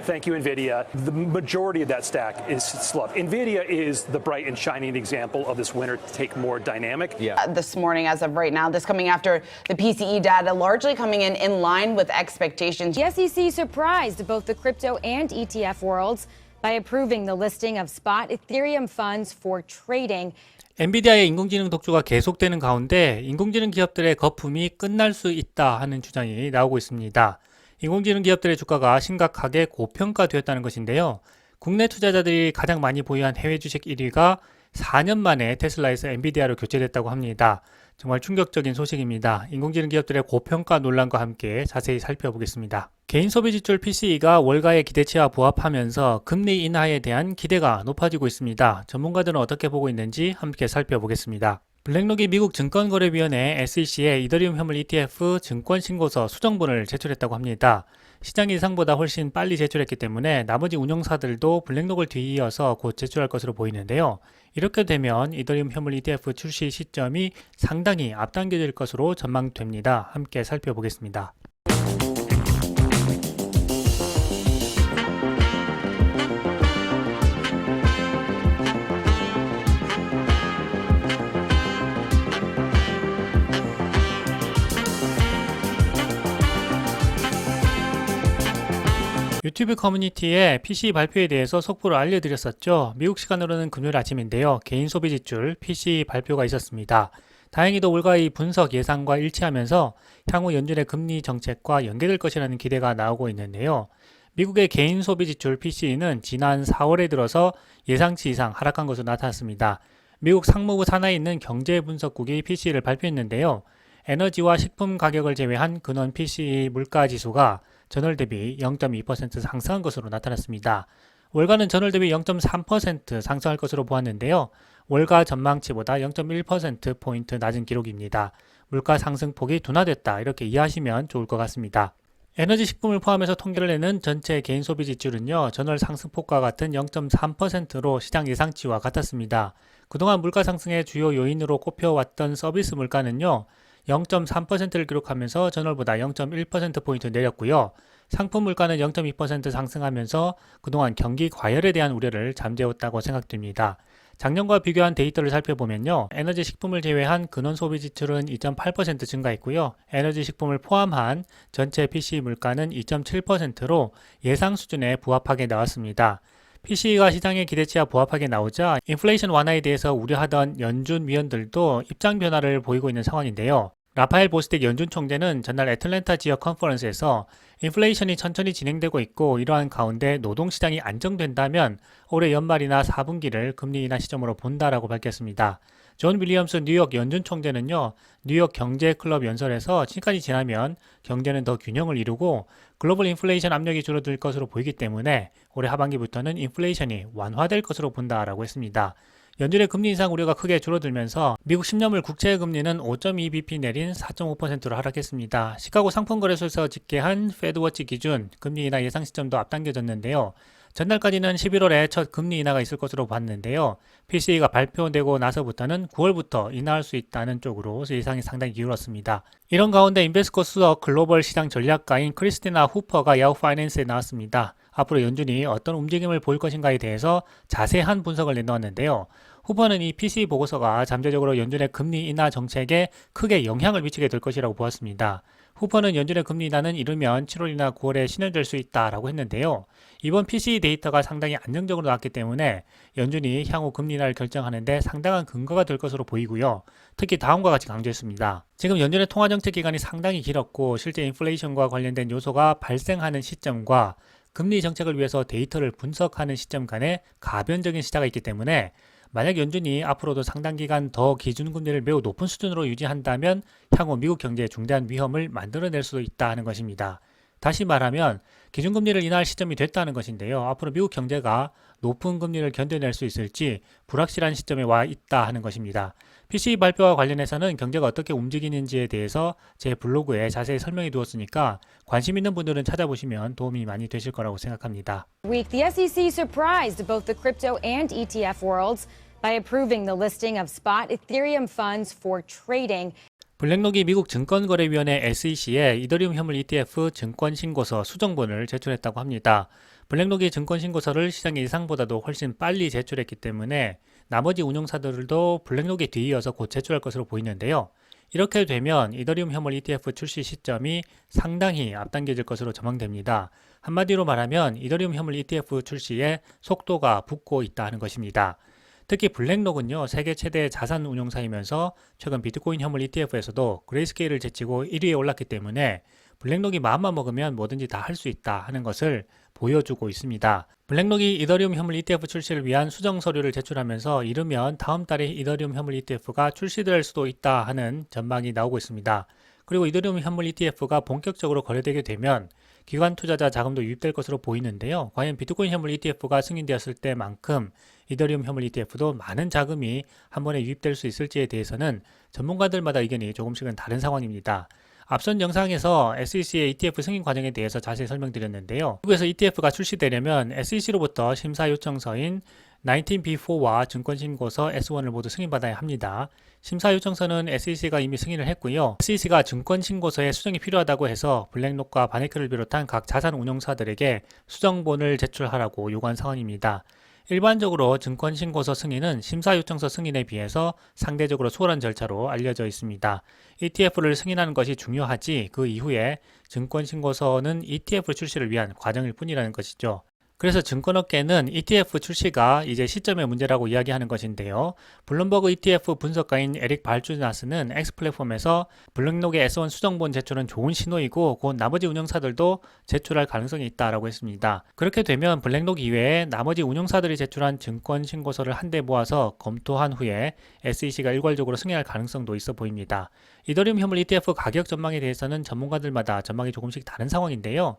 Thank you, NVIDIA. The majority of that stack is slow. NVIDIA is the bright and shining example of this winner to take more dynamic. This morning, as of right now, this coming after the PCE data largely coming in line with expectations. The SEC surprised both the crypto and ETF worlds by approving the listing of spot Ethereum funds for trading. 엔비디아의 인공지능 독주가 계속되는 가운데 인공지능 기업들의 거품이 끝날 수 있다 하는 주장이 나오고 있습니다. 인공지능 기업들의 주가가 심각하게 고평가되었다는 것인데요. 국내 투자자들이 가장 많이 보유한 해외 주식 1위가 4년 만에 테슬라에서 엔비디아로 교체됐다고 합니다. 정말 충격적인 소식입니다. 인공지능 기업들의 고평가 논란과 함께 자세히 살펴보겠습니다. 개인 소비 지출 PCE가 월가의 기대치와 부합하면서 금리 인하에 대한 기대가 높아지고 있습니다. 전문가들은 어떻게 보고 있는지 함께 살펴보겠습니다. 블랙록이 미국 증권거래위원회 SEC에 이더리움 현물 ETF 증권 신고서 수정본을 제출했다고 합니다. 시장 예상보다 훨씬 빨리 제출했기 때문에 나머지 운용사들도 블랙록을 뒤이어서 곧 제출할 것으로 보이는데요. 이렇게 되면 이더리움 현물 ETF 출시 시점이 상당히 앞당겨질 것으로 전망됩니다. 함께 살펴보겠습니다. 유튜브 커뮤니티에 PC 발표에 대해서 속보를 알려드렸었죠. 미국 시간으로는 금요일 아침인데요. 개인 소비 지출 PC 발표가 있었습니다. 다행히도 월가의 분석 예상과 일치하면서 향후 연준의 금리 정책과 연계될 것이라는 기대가 나오고 있는데요. 미국의 개인 소비 지출 PC는 지난 4월에 들어서 예상치 이상 하락한 것으로 나타났습니다. 미국 상무부 산하에 있는 경제분석국이 PC를 발표했는데요. 에너지와 식품 가격을 제외한 근원 PCE 물가 지수가 전월 대비 0.2% 상승한 것으로 나타났습니다. 월가는 전월 대비 0.3% 상승할 것으로 보았는데요. 월가 전망치보다 0.1%포인트 낮은 기록입니다. 물가 상승폭이 둔화됐다 이렇게 이해하시면 좋을 것 같습니다. 에너지 식품을 포함해서 통계를 내는 전체 개인 소비 지출은요. 전월 상승폭과 같은 0.3%로 시장 예상치와 같았습니다. 그동안 물가 상승의 주요 요인으로 꼽혀왔던 서비스 물가는요. 0.3%를 기록하면서 전월보다 0.1%포인트 내렸고요. 상품 물가는 0.2% 상승하면서 그동안 경기 과열에 대한 우려를 잠재웠다고 생각됩니다. 작년과 비교한 데이터를 살펴보면요. 에너지 식품을 제외한 근원 소비 지출은 2.8% 증가했고요. 에너지 식품을 포함한 전체 PC 물가는 2.7%로 예상 수준에 부합하게 나왔습니다. PCE가 시장의 기대치와 부합하게 나오자 인플레이션 완화에 대해서 우려하던 연준 위원들도 입장 변화를 보이고 있는 상황인데요. 라파엘 보스텍 연준 총재는 전날 애틀랜타 지역 컨퍼런스에서 인플레이션이 천천히 진행되고 있고 이러한 가운데 노동시장이 안정된다면 올해 연말이나 4분기를 금리 인하 시점으로 본다라고 밝혔습니다. 존 윌리엄스 뉴욕 연준 총재는요. 뉴욕 경제클럽 연설에서 시간이 지나면 경제는 더 균형을 이루고 글로벌 인플레이션 압력이 줄어들 것으로 보이기 때문에 올해 하반기부터는 인플레이션이 완화될 것으로 본다라고 했습니다. 연준의 금리 인상 우려가 크게 줄어들면서 미국 10년물 국채 금리는 5.2bp 내린 4.5%로 하락했습니다. 시카고 상품거래소에서 집계한 페드워치 기준 금리 인하 예상 시점도 앞당겨졌는데요. 전날까지는 11월에 첫 금리 인하가 있을 것으로 봤는데요. PCE가 발표되고 나서부터는 9월부터 인하할 수 있다는 쪽으로 예상이 상당히 기울었습니다. 이런 가운데 인베스코 수석 글로벌 시장 전략가인 크리스티나 후퍼가 야후 파이낸스에 나왔습니다. 앞으로 연준이 어떤 움직임을 보일 것인가에 대해서 자세한 분석을 내놓았는데요. 후보는 이 PCE 보고서가 잠재적으로 연준의 금리 인하 정책에 크게 영향을 미치게 될 것이라고 보았습니다. 후보는 연준의 금리 인하는 이르면 7월이나 9월에 실현될 수 있다라고 했는데요. 이번 PCE 데이터가 상당히 안정적으로 나왔기 때문에 연준이 향후 금리 인하를 결정하는데 상당한 근거가 될 것으로 보이고요. 특히 다음과 같이 강조했습니다. 지금 연준의 통화정책 기간이 상당히 길었고 실제 인플레이션과 관련된 요소가 발생하는 시점과 금리 정책을 위해서 데이터를 분석하는 시점 간에 가변적인 시차가 있기 때문에 만약 연준이 앞으로도 상당 기간 더 기준금리를 매우 높은 수준으로 유지한다면 향후 미국 경제에 중대한 위험을 만들어낼 수도 있다 하는 것입니다. 다시 말하면 기준금리를 인하할 시점이 됐다는 것인데요. 앞으로 미국 경제가 높은 금리를 견뎌낼 수 있을지 불확실한 시점에 와 있다 하는 것입니다. PCE 발표와 관련해서는 경제가 어떻게 움직이는지에 대해서 제 블로그에 자세히 설명해 두었으니까 관심 있는 분들은 찾아보시면 도움이 많이 되실 거라고 생각합니다. Week, the SEC surprised both the crypto and ETF worlds by approving the listing of spot Ethereum funds for trading. 블랙록이 미국 증권거래위원회 SEC에 이더리움 현물 ETF 증권 신고서 수정본을 제출했다고 합니다. 블랙록이 증권 신고서를 시장 예상보다도 훨씬 빨리 제출했기 때문에 나머지 운용사들도 블랙록에 뒤이어서 곧 제출할 것으로 보이는데요. 이렇게 되면 이더리움 현물 ETF 출시 시점이 상당히 앞당겨질 것으로 전망됩니다. 한마디로 말하면 이더리움 현물 ETF 출시에 속도가 붙고 있다는 것입니다. 특히 블랙록은요, 세계 최대 자산 운용사이면서 최근 비트코인 현물 ETF에서도 그레이스케일을 제치고 1위에 올랐기 때문에 블랙록이 마음만 먹으면 뭐든지 다 할 수 있다 하는 것을 보여주고 있습니다. 블랙록이 이더리움 현물 ETF 출시를 위한 수정 서류를 제출하면서 이르면 다음 달에 이더리움 현물 ETF가 출시될 수도 있다 하는 전망이 나오고 있습니다. 그리고 이더리움 현물 ETF가 본격적으로 거래되게 되면 기관 투자자 자금도 유입될 것으로 보이는데요. 과연 비트코인 현물 ETF가 승인되었을 때만큼 이더리움 현물 ETF도 많은 자금이 한 번에 유입될 수 있을지에 대해서는 전문가들마다 의견이 조금씩은 다른 상황입니다. 앞선 영상에서 SEC의 ETF 승인 과정에 대해서 자세히 설명드렸는데요. 미국에서 ETF가 출시되려면 SEC로부터 심사 요청서인 19B4와 증권신고서 S1을 모두 승인받아야 합니다. 심사 요청서는 SEC가 이미 승인을 했고요. SEC가 증권신고서에 수정이 필요하다고 해서 블랙록과 바네크를 비롯한 각 자산 운용사들에게 수정본을 제출하라고 요구한 상황입니다. 일반적으로 증권신고서 승인은 심사요청서 승인에 비해서 상대적으로 수월한 절차로 알려져 있습니다. ETF를 승인하는 것이 중요하지 그 이후에 증권신고서는 ETF 출시를 위한 과정일 뿐이라는 것이죠. 그래서 증권업계는 ETF 출시가 이제 시점의 문제라고 이야기하는 것인데요. 블룸버그 ETF 분석가인 에릭 발주나스는 X 플랫폼에서 블랙록의 S1 수정본 제출은 좋은 신호이고 곧 나머지 운영사들도 제출할 가능성이 있다라고 했습니다. 그렇게 되면 블랙록 이외에 나머지 운영사들이 제출한 증권 신고서를 한데 모아서 검토한 후에 SEC가 일괄적으로 승인할 가능성도 있어 보입니다. 이더리움 현물 ETF 가격 전망에 대해서는 전문가들마다 전망이 조금씩 다른 상황인데요.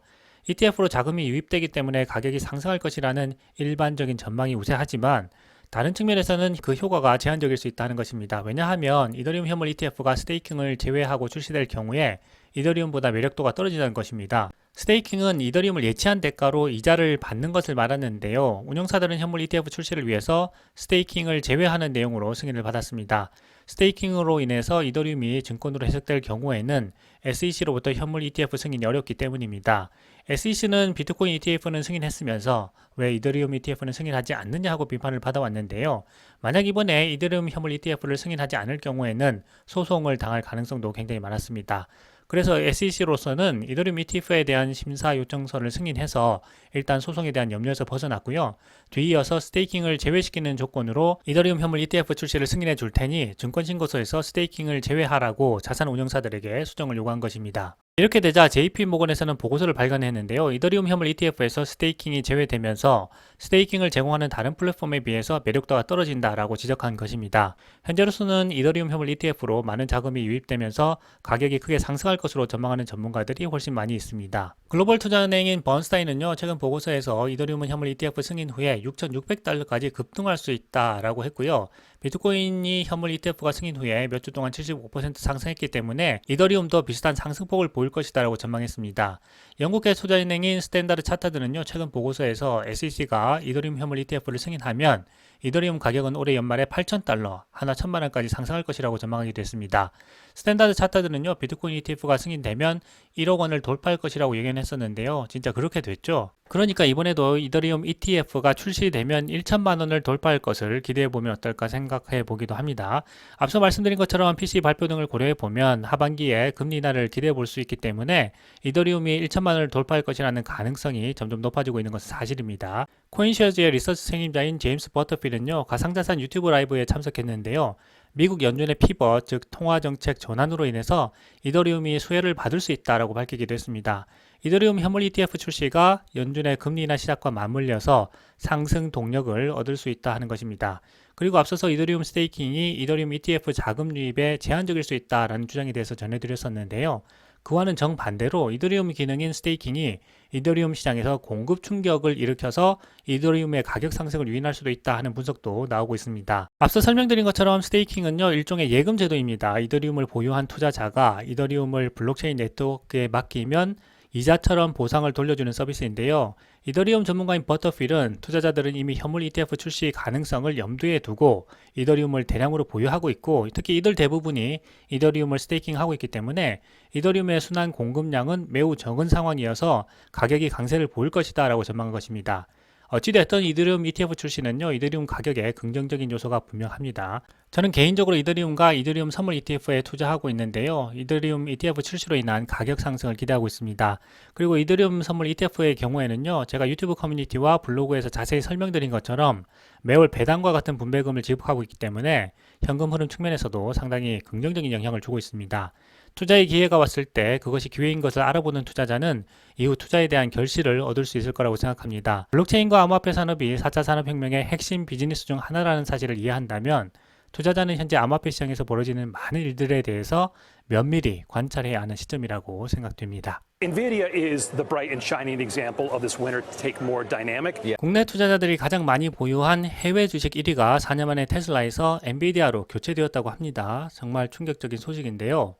ETF로 자금이 유입되기 때문에 가격이 상승할 것이라는 일반적인 전망이 우세하지만 다른 측면에서는 그 효과가 제한적일 수 있다는 것입니다. 왜냐하면 이더리움 현물 ETF가 스테이킹을 제외하고 출시될 경우에 이더리움보다 매력도가 떨어진다는 것입니다. 스테이킹은 이더리움을 예치한 대가로 이자를 받는 것을 말하는데요. 운영사들은 현물 ETF 출시를 위해서 스테이킹을 제외하는 내용으로 승인을 받았습니다. 스테이킹으로 인해서 이더리움이 증권으로 해석될 경우에는 SEC로부터 현물 ETF 승인이 어렵기 때문입니다. SEC는 비트코인 ETF는 승인했으면서 왜 이더리움 ETF는 승인하지 않느냐 하고 비판을 받아왔는데요. 만약 이번에 이더리움 현물 ETF를 승인하지 않을 경우에는 소송을 당할 가능성도 굉장히 많았습니다. 그래서 SEC로서는 이더리움 ETF에 대한 심사 요청서를 승인해서 일단 소송에 대한 염려에서 벗어났고요. 뒤이어서 스테이킹을 제외시키는 조건으로 이더리움 현물 ETF 출시를 승인해 줄 테니 증권신고서에서 스테이킹을 제외하라고 자산 운용사들에게 수정을 요구한 것입니다. 이렇게 되자 JP모건에서는 보고서를 발간했는데요. 이더리움 현물 ETF에서 스테이킹이 제외되면서 스테이킹을 제공하는 다른 플랫폼에 비해서 매력도가 떨어진다라고 지적한 것입니다. 현재로서는 이더리움 현물 ETF로 많은 자금이 유입되면서 가격이 크게 상승할 것으로 전망하는 전문가들이 훨씬 많이 있습니다. 글로벌 투자은행인 번스타인은요, 최근 보고서에서 이더리움 현물 ETF 승인 후에 $6,600까지 급등할 수 있다라고 했고요. 비트코인이 현물 ETF가 승인 후에 몇 주 동안 75% 상승했기 때문에 이더리움도 비슷한 상승폭을 보일 것이다라고 전망했습니다. 영국계 투자은행인 스탠다드 차터드는요, 최근 보고서에서 SEC가 이더리움 현물 ETF를 승인하면 이더리움 가격은 올해 연말에 $8,000, 하나 1,000만원까지 상승할 것이라고 전망하기도 했습니다. 스탠다드 차터드는요, 비트코인 ETF가 승인되면 1억 원을 돌파할 것이라고 예견했었는데요. 진짜 그렇게 됐죠. 그러니까 이번에도 이더리움 ETF가 출시되면 1천만 원을 돌파할 것을 기대해보면 어떨까 생각해 보기도 합니다. 앞서 말씀드린 것처럼 PC 발표 등을 고려해 보면 하반기에 금리 인하를 기대해 볼 수 있기 때문에 이더리움이 1천만 원을 돌파할 것이라는 가능성이 점점 높아지고 있는 것은 사실입니다. 코인쉐어즈의 리서치 책임자인 제임스 버터필은요, 가상자산 유튜브 라이브에 참석했는데요. 미국 연준의 피벗, 즉 통화정책 전환으로 인해서 이더리움이 수혜를 받을 수 있다라고 밝히기도 했습니다. 이더리움 현물 ETF 출시가 연준의 금리 인하 시작과 맞물려서 상승 동력을 얻을 수 있다 하는 것입니다. 그리고 앞서서 이더리움 스테이킹이 이더리움 ETF 자금 유입에 제한적일 수 있다라는 주장에 대해서 전해드렸었는데요. 그와는 정반대로 이더리움 기능인 스테이킹이 이더리움 시장에서 공급 충격을 일으켜서 이더리움의 가격 상승을 유인할 수도 있다 하는 분석도 나오고 있습니다. 앞서 설명드린 것처럼 스테이킹은요, 일종의 예금 제도입니다. 이더리움을 보유한 투자자가 이더리움을 블록체인 네트워크에 맡기면 이자처럼 보상을 돌려주는 서비스인데요. 이더리움 전문가인 버터필은 투자자들은 이미 현물 ETF 출시 가능성을 염두에 두고 이더리움을 대량으로 보유하고 있고, 특히 이들 대부분이 이더리움을 스테이킹하고 있기 때문에 이더리움의 순환 공급량은 매우 적은 상황이어서 가격이 강세를 보일 것이다 라고 전망한 것입니다. 어찌됐든 이더리움 ETF 출시는요, 이더리움 가격에 긍정적인 요소가 분명합니다. 저는 개인적으로 이더리움과 이더리움 선물 ETF에 투자하고 있는데요. 이더리움 ETF 출시로 인한 가격 상승을 기대하고 있습니다. 그리고 이더리움 선물 ETF의 경우에는요, 제가 유튜브 커뮤니티와 블로그에서 자세히 설명드린 것처럼 매월 배당과 같은 분배금을 지급하고 있기 때문에 현금 흐름 측면에서도 상당히 긍정적인 영향을 주고 있습니다. 투자의 기회가 왔을 때 그것이 기회인 것을 알아보는 투자자는 이후 투자에 대한 결실을 얻을 수 있을 거라고 생각합니다. 블록체인과 암호화폐 산업이 4차 산업혁명의 핵심 비즈니스 중 하나라는 사실을 이해한다면 투자자는 현재 암호화폐 시장에서 벌어지는 많은 일들에 대해서 면밀히 관찰해야 하는 시점이라고 생각됩니다. NVIDIA is the bright and shining example of this winner to take more dynamic. 국내 투자자들이 가장 많이 보유한 해외 주식 1위가 4년 만에 테슬라에서 엔비디아로 교체되었다고 합니다. 정말 충격적인 소식인데요.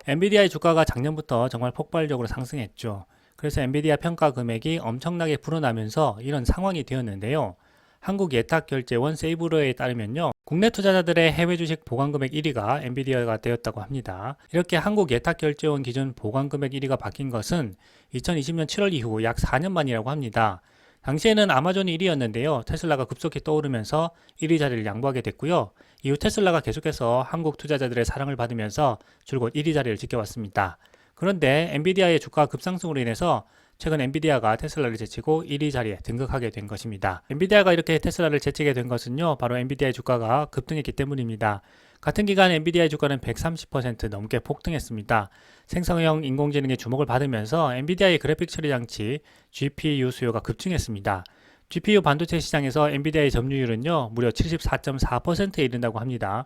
엔비디아의 주가가 작년부터 정말 폭발적으로 상승했죠. 그래서 엔비디아 평가 금액이 엄청나게 불어나면서 이런 상황이 되었는데요. 한국예탁결제원 세이브로에 따르면요, 국내 투자자들의 해외 주식 보관금액 1위가 엔비디아가 되었다고 합니다. 이렇게 한국예탁결제원 기준 보관금액 1위가 바뀐 것은 2020년 7월 이후 약 4년 만이라고 합니다. 당시에는 아마존이 1위였는데요. 테슬라가 급속히 떠오르면서 1위 자리를 양보하게 됐고요. 이후 테슬라가 계속해서 한국 투자자들의 사랑을 받으면서 줄곧 1위 자리를 지켜왔습니다. 그런데 엔비디아의 주가 급상승으로 인해서 최근 엔비디아가 테슬라를 제치고 1위 자리에 등극하게 된 것입니다. 엔비디아가 이렇게 테슬라를 제치게 된 것은요, 바로 엔비디아의 주가가 급등했기 때문입니다. 같은 기간 엔비디아의 주가는 130% 넘게 폭등했습니다. 생성형 인공지능의 주목을 받으면서 엔비디아의 그래픽 처리 장치 GPU 수요가 급증했습니다. GPU 반도체 시장에서 엔비디아의 점유율은요, 무려 74.4%에 이른다고 합니다.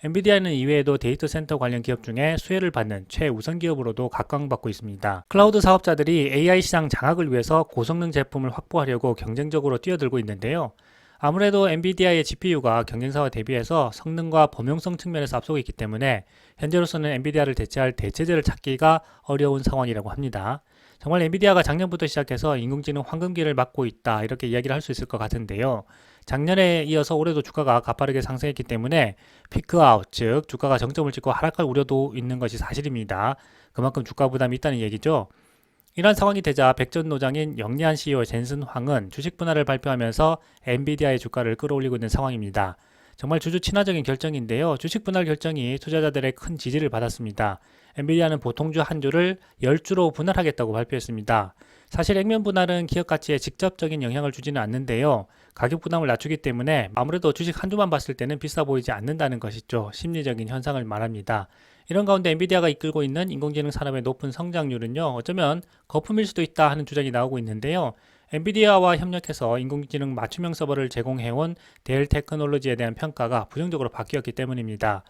엔비디아는 이외에도 데이터 센터 관련 기업 중에 수혜를 받는 최우선 기업으로도 각광받고 있습니다. 클라우드 사업자들이 AI 시장 장악을 위해서 고성능 제품을 확보하려고 경쟁적으로 뛰어들고 있는데요. 아무래도 엔비디아의 GPU가 경쟁사와 대비해서 성능과 범용성 측면에서 앞서고 있기 때문에 현재로서는 엔비디아를 대체할 대체제를 찾기가 어려운 상황이라고 합니다. 정말 엔비디아가 작년부터 시작해서 인공지능 황금기를 맞고 있다, 이렇게 이야기를 할 수 있을 것 같은데요. 작년에 이어서 올해도 주가가 가파르게 상승했기 때문에 피크아웃, 즉 주가가 정점을 찍고 하락할 우려도 있는 것이 사실입니다. 그만큼 주가 부담이 있다는 얘기죠. 이런 상황이 되자 백전노장인 영리한 CEO 젠슨 황은 주식 분할을 발표하면서 엔비디아의 주가를 끌어올리고 있는 상황입니다. 정말 주주 친화적인 결정인데요. 주식 분할 결정이 투자자들의 큰 지지를 받았습니다. 엔비디아는 보통주 한 주를 10주로 분할하겠다고 발표했습니다. 사실 액면 분할은 기업 가치에 직접적인 영향을 주지는 않는데요. 가격 부담을 낮추기 때문에 아무래도 주식 한 주만 봤을 때는 비싸 보이지 않는다는 것이죠. 심리적인 현상을 말합니다. 이런 가운데 엔비디아가 이끌고 있는 인공지능 산업의 높은 성장률은요, 어쩌면 거품일 수도 있다 하는 주장이 나오고 있는데요. 엔비디아와 협력해서 인공지능 맞춤형 서버를 제공해온 델 테크놀로지에 대한 평가가 부정적으로 바뀌었기 때문입니다.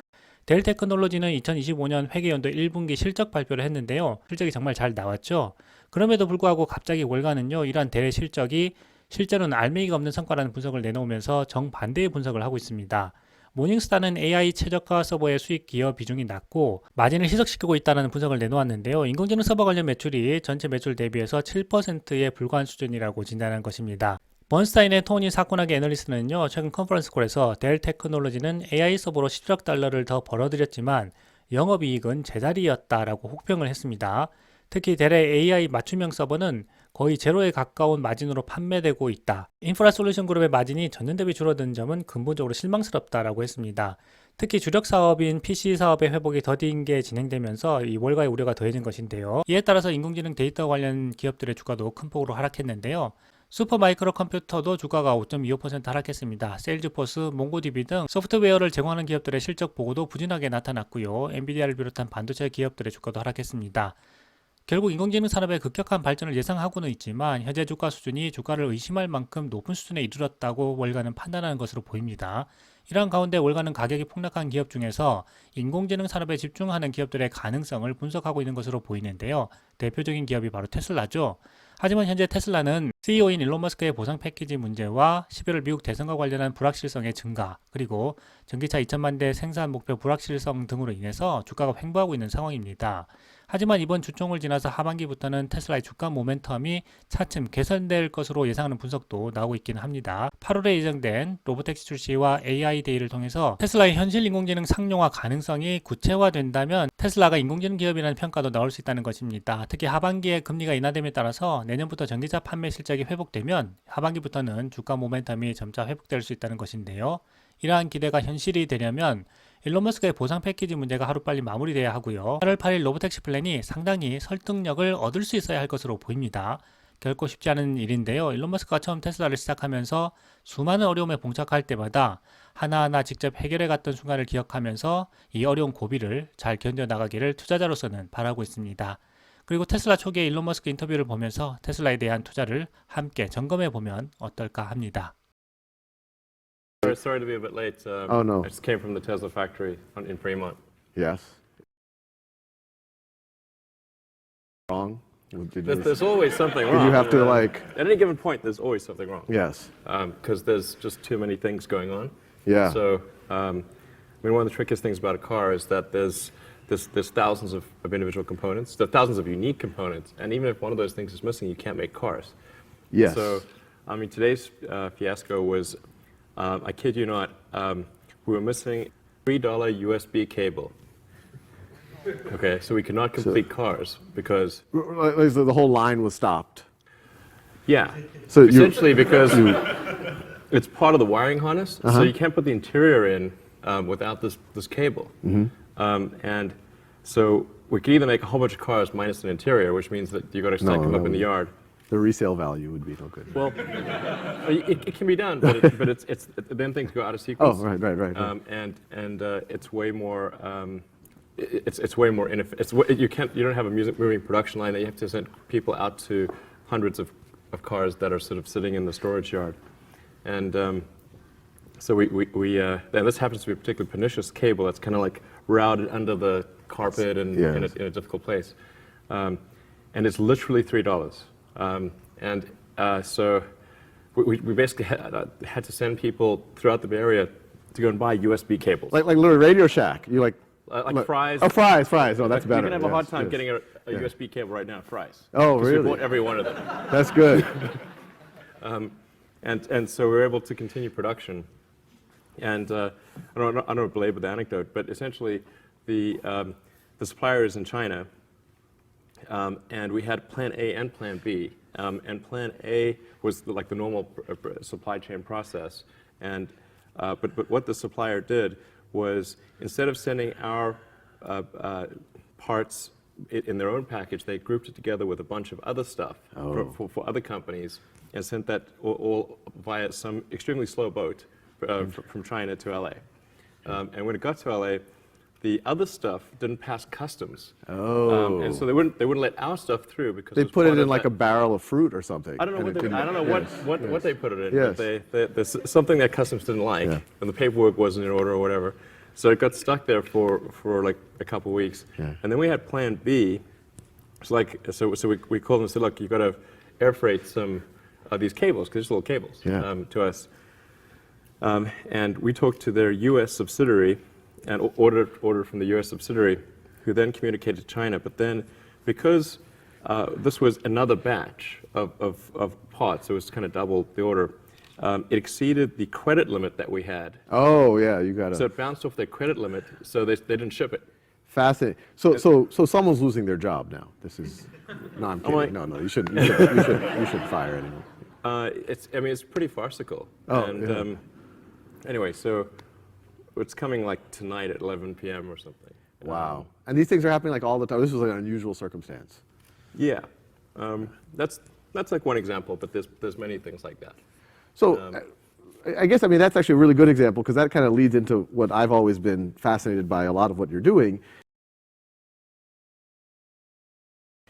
델 테크놀로지는 2025년 회계연도 1분기 실적 발표를 했는데요. 실적이 정말 잘 나왔죠. 그럼에도 불구하고 갑자기 월가는요, 이러한 델의 실적이 실제로는 알맹이가 없는 성과라는 분석을 내놓으면서 정반대의 분석을 하고 있습니다. 모닝스타는 AI 최저가 서버의 수익 기여 비중이 낮고 마진을 희석시키고 있다는 분석을 내놓았는데요. 인공지능 서버 관련 매출이 전체 매출 대비해서 7%에 불과한 수준이라고 진단한 것입니다. 번스타인의 토니 사쿠나게 애널리스트는요, 최근 컨퍼런스콜에서 델 테크놀로지는 AI 서버로 10억 달러를 더 벌어들였지만 영업이익은 제자리였다라고 혹평을 했습니다. 특히 델의 AI 맞춤형 서버는 거의 제로에 가까운 마진으로 판매되고 있다. 인프라 솔루션 그룹의 마진이 전년 대비 줄어든 점은 근본적으로 실망스럽다라고 했습니다. 특히 주력 사업인 PC 사업의 회복이 더딘 게 진행되면서 이 월가의 우려가 더해진 것인데요. 이에 따라서 인공지능 데이터 관련 기업들의 주가도 큰 폭으로 하락했는데요. 슈퍼마이크로 컴퓨터도 주가가 5.25% 하락했습니다. 세일즈포스, 몽고디비 등 소프트웨어를 제공하는 기업들의 실적 보고도 부진하게 나타났고요. 엔비디아를 비롯한 반도체 기업들의 주가도 하락했습니다. 결국 인공지능 산업의 급격한 발전을 예상하고는 있지만 현재 주가 수준이 주가를 의심할 만큼 높은 수준에 이르렀다고 월가는 판단하는 것으로 보입니다. 이러한 가운데 월가는 가격이 폭락한 기업 중에서 인공지능 산업에 집중하는 기업들의 가능성을 분석하고 있는 것으로 보이는데요. 대표적인 기업이 바로 테슬라죠. 하지만 현재 테슬라는 CEO인 일론 머스크의 보상 패키지 문제와 11월 미국 대선과 관련한 불확실성의 증가, 그리고 전기차 2천만 대 생산 목표 불확실성 등으로 인해서 주가가 횡보하고 있는 상황입니다. 하지만 이번 주총을 지나서 하반기부터는 테슬라의 주가 모멘텀이 차츰 개선될 것으로 예상하는 분석도 나오고 있기는 합니다. 8월에 예정된 로보택시 출시와 AI 데이를 통해서 테슬라의 현실 인공지능 상용화 가능성이 구체화된다면 테슬라가 인공지능 기업이라는 평가도 나올 수 있다는 것입니다. 특히 하반기에 금리가 인하됨에 따라서 내년부터 전기차 판매 실적이 회복되면 하반기부터는 주가 모멘텀이 점차 회복될 수 있다는 것인데요. 이러한 기대가 현실이 되려면 일론 머스크의 보상 패키지 문제가 하루빨리 마무리돼야 하고요. 8월 8일 로보택시 플랜이 상당히 설득력을 얻을 수 있어야 할 것으로 보입니다. 결코 쉽지 않은 일인데요. 일론 머스크가 처음 테슬라를 시작하면서 수많은 어려움에 봉착할 때마다 하나하나 직접 해결해 갔던 순간을 기억하면서 이 어려운 고비를 잘 견뎌나가기를 투자자로서는 바라고 있습니다. 그리고 테슬라 초기의 일론 머스크 인터뷰를 보면서 테슬라에 대한 투자를 함께 점검해 보면 어떨까 합니다. Sorry to be a bit late. Oh, no. I just came from the Tesla factory in Fremont. Yes. Wrong? There's always something Did wrong. you have to like? At any given point, there's always something wrong. Yes. Because there's just too many things going on. Yeah. So, I mean, one of the trickiest things about a car is that there's thousands of individual components, there's thousands of unique components, and even if one of those things is missing, you can't make cars. Yes. So, I mean, today's fiasco was, I kid you not, we were missing $3 USB cable. Okay, so we could not complete cars because, So the whole line was stopped. yeah, So you- essentially because it's part of the wiring harness, so you can't put the interior in without this cable. And so we could either make a whole bunch of cars minus an interior, which means that you got to stack No, them up no, in the yard. The resale value would be no good. Well, it can be done, but it's then things go out of Oh, sequence. right. And it's way more. It's way more you don't have a music moving production line that you have to send people out to hundreds of cars that are sort of sitting in the storage yard, and so and this happens to be a particularly pernicious cable that's kind of like routed under the carpet and in a difficult place, and it's literally $3, so we basically had to send people throughout the Bay Area to go and buy USB cables. Like little Radio Shack. You like Fry's. Oh, Fry's. Oh, that's You better. can have a hard Yes, time yes. getting a USB cable right now at Fry's. Oh, 'Cause really? We bought every one of them. That's good. And so we were able to continue production. And I don't want to belabor the anecdote, but essentially the supplier is in China, and we had Plan A and Plan B. And Plan A was like the normal supply chain process. And but what the supplier did was instead of sending our parts in their own package, they grouped it together with a bunch of other stuff for other companies and sent that all via some extremely slow boat from China to LA. And when it got to LA, the other stuff didn't pass customs. And so they wouldn't let our stuff through because They was put it part in of like that. a barrel of fruit or something. I don't know and what it they, didn't- I don't know yes, what they put it in, Yes. but there's something that customs didn't like, Yeah. and the paperwork wasn't in order or whatever. So it got stuck there for like a couple of weeks, Yeah. and then we had Plan B. So we called them and said, look, you got to air freight some of these cables because they're just little cables Yeah. to us. And we talked to their U.S. subsidiary and ordered from the U.S. subsidiary, who then communicated to China. But then, because this was another batch of parts, it was kind of double the order, it exceeded the credit limit that we had. Oh, yeah, you got So to. it bounced off their credit limit, so they didn't ship it. Fascinating. So someone's losing their job now. This is. No, I'm kidding. like- No, you shouldn't. You shouldn't fire anyone. It's pretty farcical. Oh, and yeah. Anyway, so it's coming like tonight at 11 p.m. or something. Wow. And these things are happening like all the time. This was like an unusual circumstance. Yeah, that's like one example, but there's many things like that. So I guess, I mean, that's actually a really good example because that kind of leads into what I've always been fascinated by a lot of what you're doing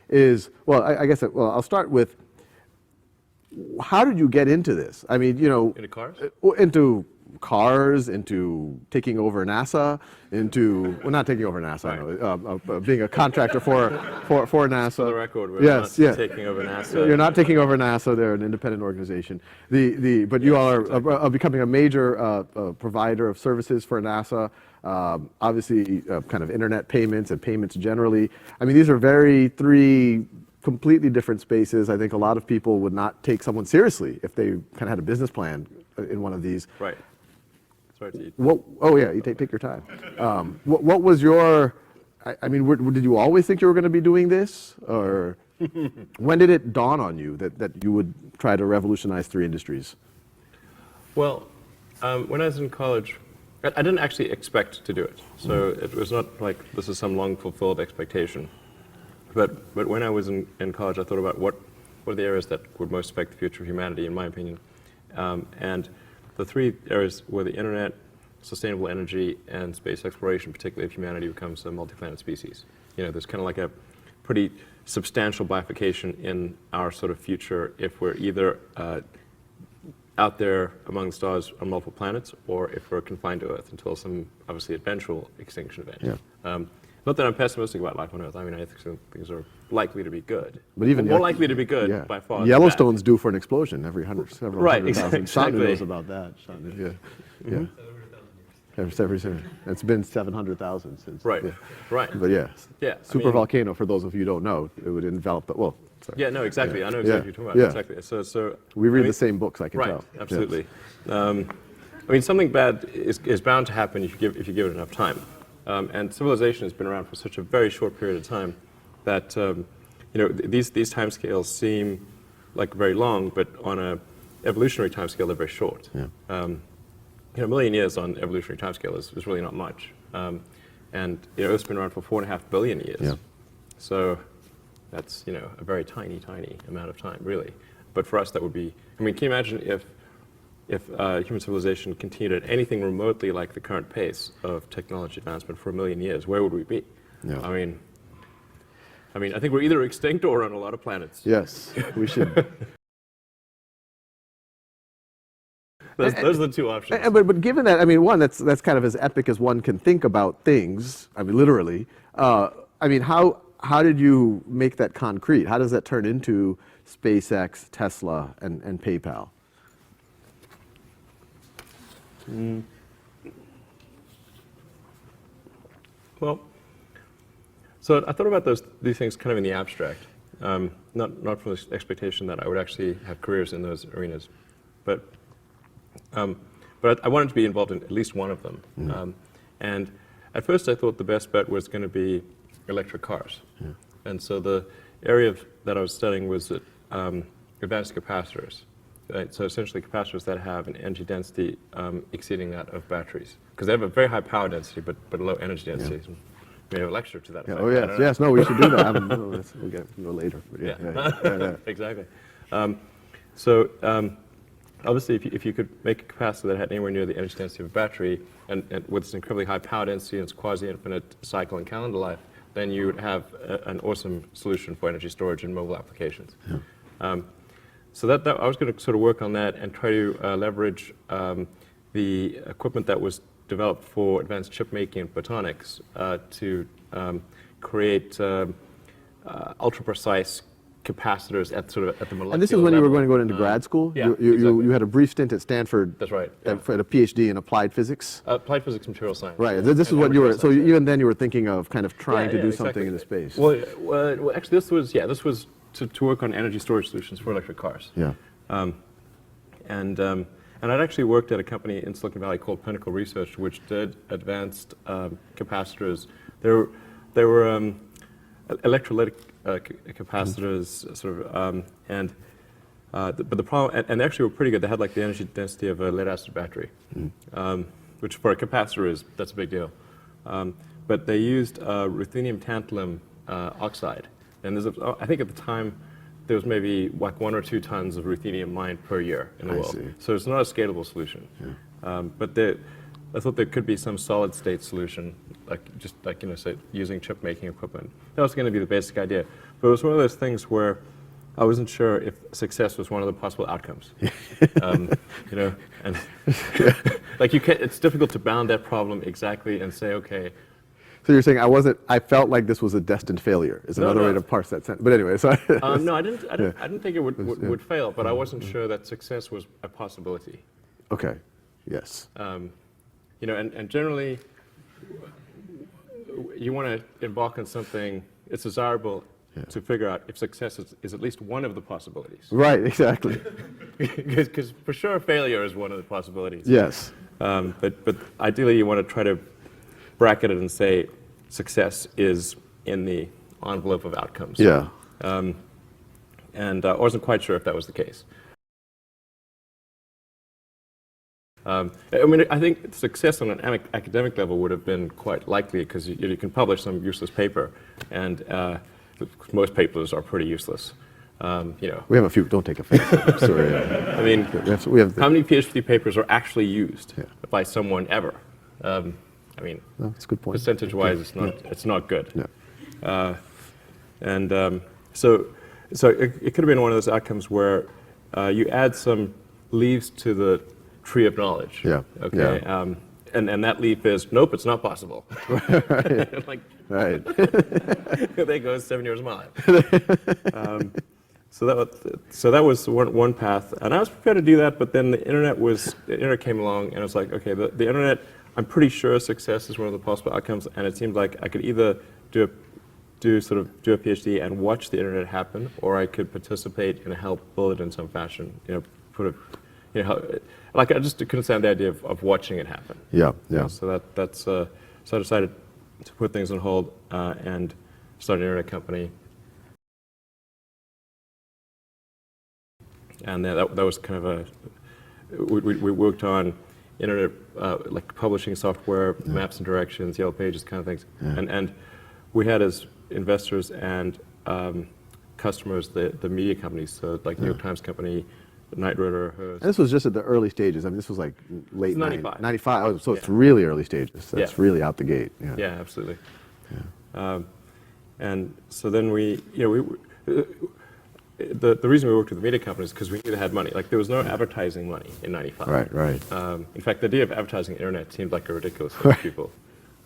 is, well, I guess, I'll start with, how did you get into this? I mean, Into cars? Into cars, into taking over NASA, into well, not taking over NASA, I know, being a contractor for NASA. For the record, we're yes, not yeah. taking over NASA. You're not taking over NASA. They're an independent organization. But you all are becoming a major provider of services for NASA. Obviously, kind of internet payments and payments generally. I mean, these are three completely different spaces. I think a lot of people would not take someone seriously if they kind of had a business plan in one of these. Right. Sorry to eat. Oh yeah, you take your time. What was your? I mean, did you always think you were going to be doing this, or when did it dawn on you that you would try to revolutionize three industries? Well, when I was in college, I didn't actually expect to do it. So it was not like this is some long fulfilled expectation. But when I was in college, I thought about what are the areas that would most affect the future of humanity, in my opinion. And the three areas were the internet, sustainable energy, and space exploration, particularly if humanity becomes a multi-planet species. You know, there's kind of like a pretty substantial bifurcation in our sort of future if we're either out there among the stars on multiple planets, or if we're confined to Earth until some obviously eventual extinction event. Yeah. Not that I'm pessimistic about life on Earth. I mean, I think things are likely to be good. But even more likely to be good yeah. by far. Yellowstone's due for an explosion every several Right, hundred thousand. exactly. Shantanu knows about that. Shantanu, yeah. It's been 700,000 since. Right, yeah. right. But yeah, Yeah, I super mean- volcano. For those of you who don't know, it would envelop. But well, sorry. Yeah, no, exactly. Yeah. I know exactly what you're talking Yeah. about. Exactly. So We read I mean, the same books. I can right, tell. absolutely. I mean, something bad is bound to happen if you give it enough time. And civilization has been around for such a very short period of time that you know these timescales seem like very long, but on a evolutionary timescale they're very short. Yeah. You know, a million years on evolutionary timescale is really not much. And you know, Earth's been around for 4.5 billion years. Yeah. So that's, you know, a very tiny amount of time, really. But for us, that would be, I mean, can you imagine if human civilization continued at anything remotely like the current pace of technology advancement for 1 million years, where would we be? Yeah. I mean, I think we're either extinct or on a lot of planets. Yes, we should. Those are the two options. But given that, I mean, one, that's kind of as epic as one can think about things. I mean, literally. I mean, how did you make that concrete? How does that turn into SpaceX, Tesla, and PayPal? Well, so I thought about these things kind of in the abstract, not from the expectation that I would actually have careers in those arenas, but I wanted to be involved in at least one of them. And at first I thought the best bet was going to be electric cars. And so the area that I was studying was advanced capacitors. Right? So essentially capacitors that have an energy density exceeding that of batteries. Because they have a very high power density, but a low energy density. So maybe a lecture to that Yeah, effect. oh, I yes, don't know. yes, no, we should do that. We'll get later. But yeah. Exactly. So obviously, if you could make a capacitor that had anywhere near the energy density of a battery, and with this incredibly high power density and its quasi-infinite cycle and calendar life, then you would have an awesome solution for energy storage in mobile applications. So that I was going to sort of work on that and try to leverage the equipment that was developed for advanced chip making and photonics to create ultra precise capacitors at the molecular And this is when you were level. going to go into grad school? Yeah, You exactly. had a brief stint at Stanford. That's right. For a PhD in applied physics. Applied physics, material science. Right. Yeah. This is And what you were. material So science, yeah. even then, you were thinking of kind of trying to do something exactly. in the space. Well, actually, this was to work on energy storage solutions for electric cars. Yeah. And I'd actually worked at a company in Silicon Valley called Pinnacle Research, which did advanced capacitors. They were electrolytic capacitors, sort of, but the problem, and they actually were pretty good. They had like the energy density of a lead-acid battery, which for a capacitor that's a big deal. But they used ruthenium tantalum oxide, and I think at the time there was maybe like 1 or 2 tons of ruthenium mined per year in the I world. see. So it's not a scalable solution. But I thought there could be some solid-state solution, just like say using chip-making equipment. That was going to be the basic idea. But it was one of those things where I wasn't sure if success was one of the possible outcomes. You know, and like you can't. It's difficult to bound that problem exactly and say, okay. So you're saying I felt like this was a destined failure. Is No, another no. way to parse that sentence. But anyway, so No, I didn't think it would fail, but I wasn't sure that success was a possibility. okay, yes, You know, and generally, you want to embark on something. It's desirable to figure out if success is at least one of the possibilities. right, exactly. Because for sure, failure is one of the possibilities. Yes, But ideally, you want to try to bracket it and say success is in the envelope of outcomes. yeah, And I wasn't quite sure if that was the case. I mean, I think success on an academic level would have been quite likely because you can publish some useless paper, and most papers are pretty useless. You know, we have a few. Don't take offense. Sorry. I mean, We have how many PhD papers are actually used by someone ever? I mean, no, that's a good point. percentage-wise, it's not good. Yeah. So it could have been one of those outcomes where you add some leaves to the tree of knowledge. Yeah, Okay. yeah. And that leaf is nope, it's not possible. Like Right. there goes 7 years of my life. So that was one path, and I was prepared to do that. But then the internet came along, and I was like, okay, the internet. I'm pretty sure success is one of the possible outcomes, and it seemed like I could either do a PhD and watch the internet happen, or I could participate and help build it in some fashion. You know, like I just couldn't stand the idea of watching it happen. Yeah, yeah. So so I decided to put things on hold and start an internet company. And that was kind of we worked on internet, like publishing software, maps and directions, Yellow Pages, kind of things. And we had as investors and customers the media companies, so like New York Times Company, Knight Ridder, Hearst. And this was just at the early stages. I mean, this was like late 95. 95. Oh, so it's really early stages. That's Yeah. really out the gate. Yeah. Yeah, absolutely. And so then the reason we worked with the media companies is because we knew they had money. Like there was no advertising money in '95. Right, right. In fact, the idea of advertising on the internet seemed like a ridiculous thing to people.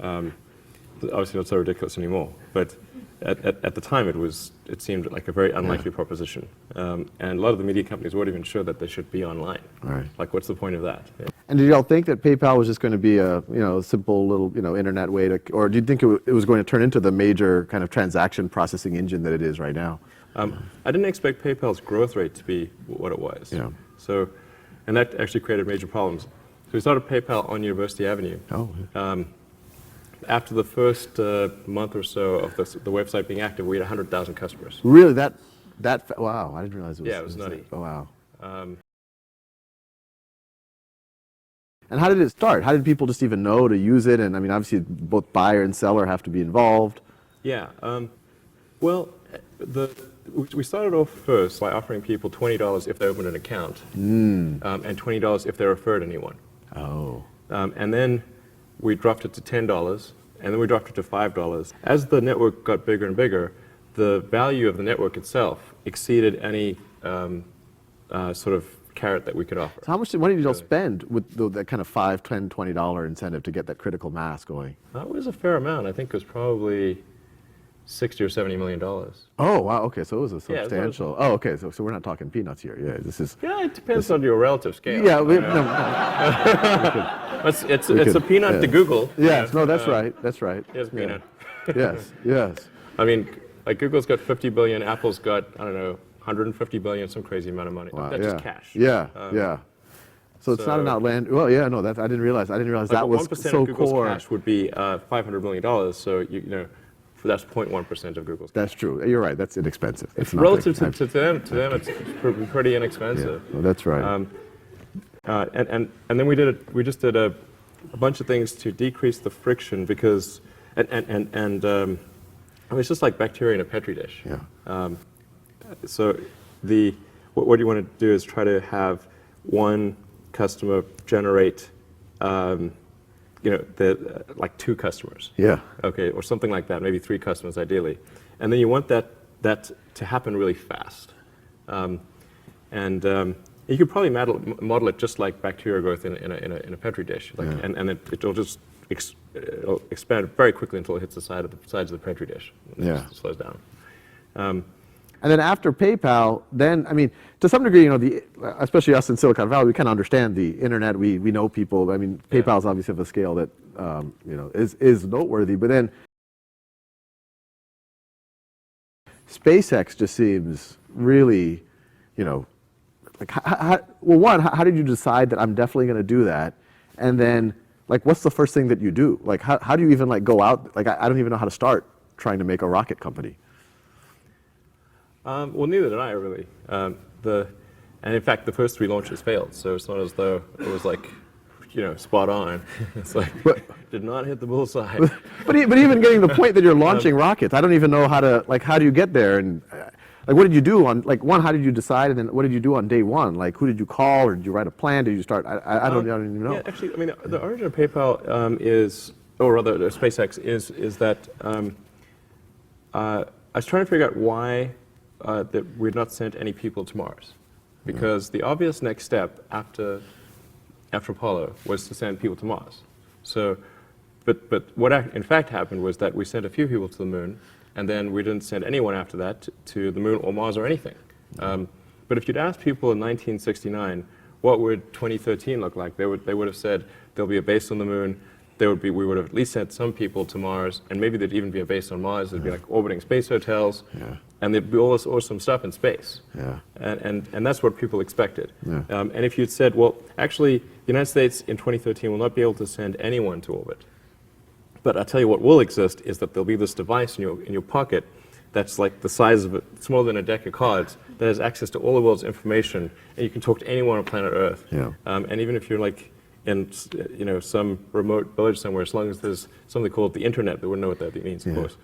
Obviously not so ridiculous anymore, but at the time it seemed like a very unlikely proposition. And a lot of the media companies weren't even sure that they should be online. Right. Like what's the point of that? Yeah. And did y'all think that PayPal was just going to be a simple little internet way to, or do you think it was going to turn into the major kind of transaction processing engine that it is right now? I didn't expect PayPal's growth rate to be what it was. Yeah. So, and that actually created major problems. So we started PayPal on University Avenue. Oh. After the first month or so of the website being active, we had 100,000 customers. Really? Wow, I didn't realize it was. Yeah, it was nutty. Oh, wow. And how did it start? How did people just even know to use it? And I mean, obviously, both buyer and seller have to be involved. Yeah. Well, we started off first by offering people $20 if they opened an account, and $20 if they referred anyone. Oh. And then we dropped it to $10, and then we dropped it to $5. As the network got bigger and bigger, the value of the network itself exceeded any sort of carrot that we could offer. So how much money did y'all spend with that kind of $5, $10, $20 incentive to get that critical mass going? That was a fair amount. I think it was probably $60 or $70 million. Oh, wow. Okay, so it was a Yeah, it was substantial. Oh, okay. So we're not talking peanuts here. Yeah, this is. Yeah, it depends on your relative scale. Yeah, It's could- a peanut to Google. Yes. No, that's right. That's right. Here's a peanut. Yes. Yes. I mean, like Google's got 50 billion, Apple's got, I don't know, 150 billion, some crazy amount of money. Wow. That's yeah. just cash. Yeah. Yeah. So it's not an outland. Well, yeah. No, I didn't realize. I didn't realize Like that was 1% so of Google's core. cash would be $500 million. So that's 0.1% of Google's. That's true. You're right. That's inexpensive. It's nothing. Relative to them, it's pretty inexpensive. Yeah, well, that's right. And then we just did a bunch of things to decrease the friction because I mean, it's just like bacteria in a petri dish. Yeah. So what you want to do is try to have one customer generate like two customers. Yeah. Okay, or something like that, maybe three customers ideally. And then you want that to happen really fast. You could probably model it just like bacteria growth in a petri dish, like, and it'll just it'll expand very quickly until it hits the sides of the petri dish. And it just slows down. And then after PayPal, then, I mean, to some degree, especially us in Silicon Valley, we kind of understand the internet. We know people. I mean, PayPal is obviously of a scale that, is noteworthy. But then SpaceX just seems really, like, how did you decide that I'm definitely going to do that? And then, like, what's the first thing that you do? Like, how do you even, like, go out? Like, I don't even know how to start trying to make a rocket company. Well, neither did I, really. And in fact, the first 3 launches failed, so it's not as though it was like, spot on. It's like, did not hit the bullseye. But even getting the point that you're launching rockets, I don't even know how do you get there? And like, what did you do on, like, how did you decide, and then what did you do on day one? Like, who did you call, or did you write a plan? Did you start? I don't even know. Yeah, actually, I mean, the origin of PayPal or rather, SpaceX is that I was trying to figure out why that we'd not sent any people to Mars, because the obvious next step after Apollo was to send people to Mars. So, but what in fact happened was that we sent a few people to the moon, and then we didn't send anyone after that to the moon or Mars or anything. But if you'd asked people in 1969, what would 2013 look like? They would have said there'll be a base on the moon. We would have at least sent some people to Mars, and maybe there'd even be a base on Mars. There'd be like orbiting space hotels, and there'd be all this awesome stuff in space. And that's what people expected. And if you'd said, well, actually, the United States in 2013 will not be able to send anyone to orbit, but I'll tell you what will exist is that there'll be this device in your pocket that's like the size of smaller than a deck of cards that has access to all the world's information, and you can talk to anyone on planet Earth. And even if you're like in some remote village somewhere, as long as there's something called the internet, they wouldn't know what that means, of course,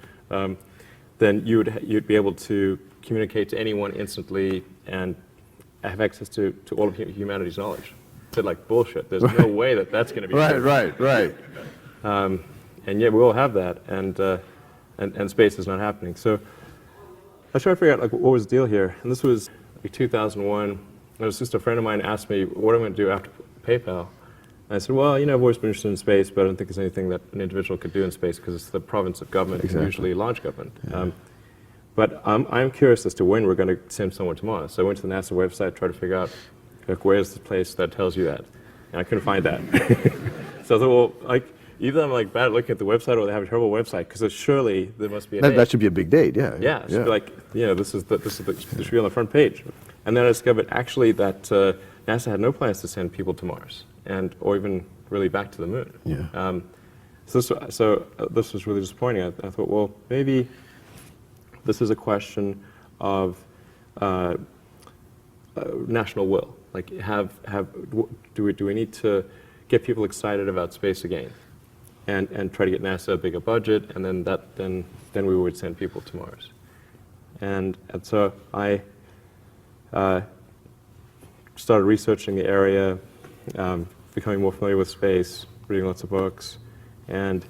then you'd be able to communicate to anyone instantly and have access to all of humanity's knowledge. I said, like, bullshit. There's no way that's going to be Right. And yet we all have that, and space is not happening. So I was trying to figure out, like, what was the deal here, and this was like 2001. And it was just a friend of mine asked me what I'm going to do after PayPal. And I said, well, I've always been interested in space, but I don't think there's anything that an individual could do in space because it's the province of government, and usually large government. But I'm curious as to when we're going to send someone to Mars. So I went to the NASA website, tried to figure out, like, where's the place that tells you that? And I couldn't find that. So I thought, well, like, either I'm like bad at looking at the website, or they have a terrible website, because surely there must be a date. That should be a big date, yeah. Yeah, it should be like, this should be on the front page. And then I discovered actually that NASA had no plans to send people to Mars, or even really back to the moon. So this was really disappointing. I thought, well, maybe this is a question of national will. Like, do we need to get people excited about space again, and try to get NASA a bigger budget, and then we would send people to Mars. And so I started researching the area, becoming more familiar with space, reading lots of books, and